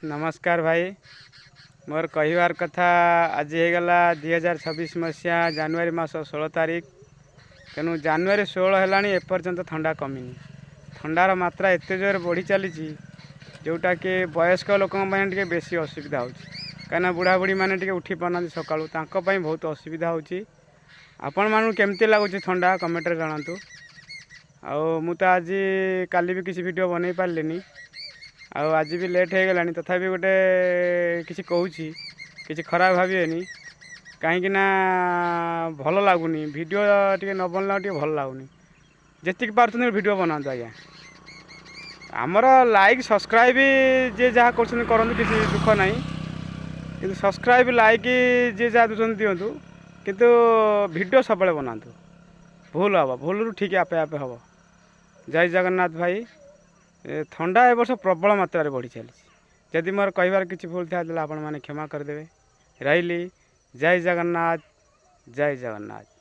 नमस्कार भाई। मोर कहबार कथा आज होगला 2026 मसीहा जनवरी मास 16 तारीख। तेणु जनवरी 16 है एपर्यंत ठंडा कमिनी। ठंडार मात्रा एत जोर बढ़ी चली जोटा कि वयस्क लोक बेसी असुविधा हो कहीं बुढ़ा बुढ़ी मैंने उठी पाना सका बहुत असुविधा होपण मानू केमती लगुच ठंडा कमेंट जनातु। मु तो आज काली भी किसी वीडियो बन पारे आज भी लेट हो गलानी तथापि गोटे किसी कहूँ किसी खराब भावेनि कहीं भल लगुनि वीडियो टे न बनला भल लगुनि जी पार्थ वीडियो बनातु आज्ञा। आमर लाइक सब्सक्राइब जी जहाँ कर किसी दुख ना कि सब्सक्राइब लाइक जी जहाँ दूसरी दिंतु किंतु वीडियो सब बनातु भूल हम भूल ठीक आपे आपे हम। जय जगन्नाथ भाई। ठंडा ए वर्ष प्रबल मात्रा बढ़ी चली। जदि मोर कहबार किसी भूल था आपण मैंने क्षमा करदे। रही जय जगन्नाथ जय जगन्नाथ।